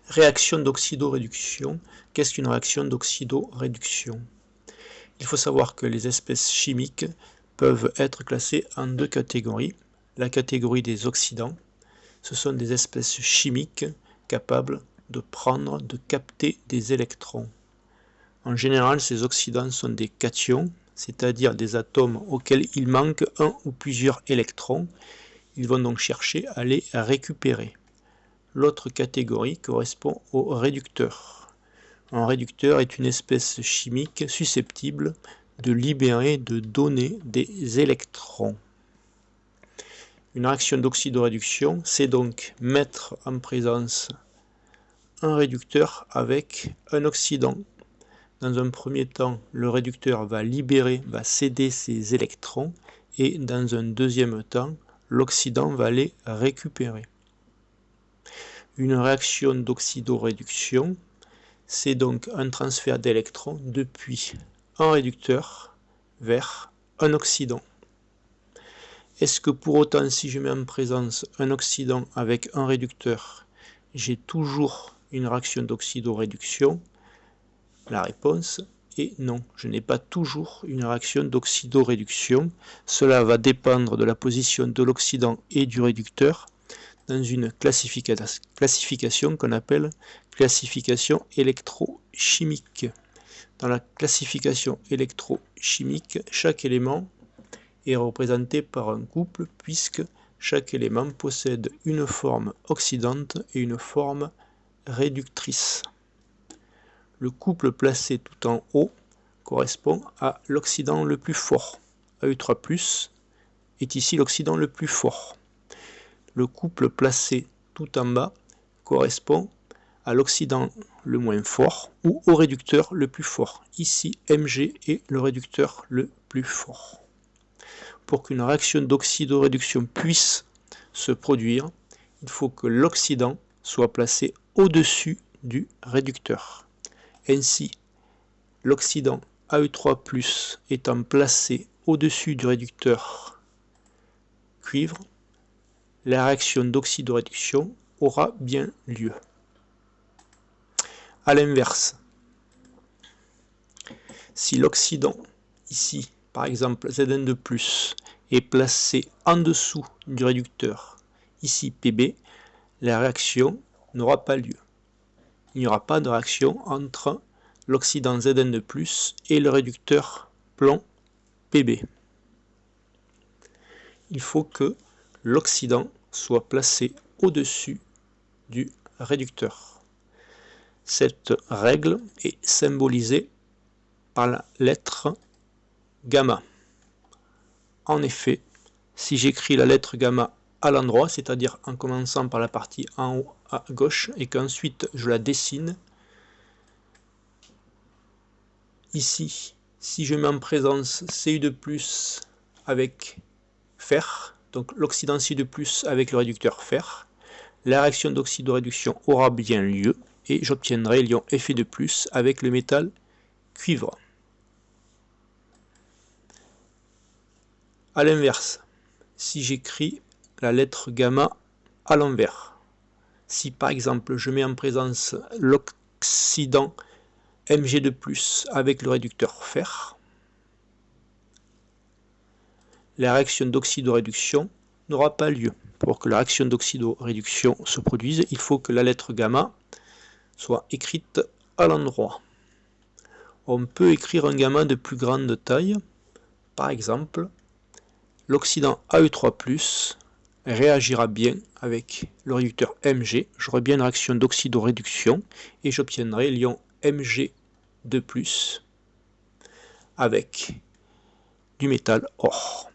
Réaction d'oxydoréduction. Qu'est-ce qu'une réaction d'oxydoréduction? Il faut savoir que les espèces chimiques peuvent être classées en deux catégories. La catégorie des oxydants, ce sont des espèces chimiques capables de prendre, de capter des électrons. En général, ces oxydants sont des cations, c'est-à-dire des atomes auxquels il manque un ou plusieurs électrons. Ils vont donc chercher à les récupérer. L'autre catégorie correspond au réducteur. Un réducteur est une espèce chimique susceptible de libérer, de donner des électrons. Une réaction d'oxydoréduction, c'est donc mettre en présence un réducteur avec un oxydant. Dans un premier temps, le réducteur va libérer, va céder ses électrons, et dans un deuxième temps, l'oxydant va les récupérer. Une réaction d'oxydoréduction, c'est donc un transfert d'électrons depuis un réducteur vers un oxydant. Est-ce que pour autant, si je mets en présence un oxydant avec un réducteur, j'ai toujours une réaction d'oxydoréduction? La réponse est non, je n'ai pas toujours une réaction d'oxydoréduction. Cela va dépendre de la position de l'oxydant et du réducteur dans une classification qu'on appelle classification électrochimique. Dans la classification électrochimique, chaque élément est représenté par un couple puisque chaque élément possède une forme oxydante et une forme réductrice. Le couple placé tout en haut correspond à l'oxydant le plus fort. AU3+ est ici l'oxydant le plus fort. Le couple placé tout en bas correspond à l'oxydant le moins fort ou au réducteur le plus fort. Ici, Mg est le réducteur le plus fort. Pour qu'une réaction d'oxydoréduction puisse se produire, il faut que l'oxydant soit placé au-dessus du réducteur. Ainsi, l'oxydant AU3+ étant placé au-dessus du réducteur cuivre, la réaction d'oxydoréduction aura bien lieu. A l'inverse, si l'oxydant, ici par exemple Zn2+, est placé en dessous du réducteur, ici Pb, la réaction n'aura pas lieu. Il n'y aura pas de réaction entre l'oxydant Zn2+ et le réducteur plomb Pb. Il faut que l'oxydant soit placé au-dessus du réducteur. Cette règle est symbolisée par la lettre gamma. En effet, si j'écris la lettre gamma à l'endroit, c'est-à-dire en commençant par la partie en haut à gauche et qu'ensuite je la dessine, ici, si je mets en présence Cu2+ avec fer, donc l'oxydant Cu2+ avec le réducteur fer, la réaction d'oxydoréduction aura bien lieu et j'obtiendrai l'ion Fe2+ avec le métal cuivre. A l'inverse, si j'écris la lettre gamma à l'envers, si par exemple je mets en présence l'oxydant Mg2+ avec le réducteur fer, la réaction d'oxydoréduction n'aura pas lieu. Pour que la réaction d'oxydoréduction se produise, il faut que la lettre gamma soit écrite à l'endroit. On peut écrire un gamma de plus grande taille, par exemple, l'oxydant AU3+ réagira bien avec le réducteur Mg, j'aurai bien une réaction d'oxydoréduction et j'obtiendrai l'ion Mg2+ avec du métal or.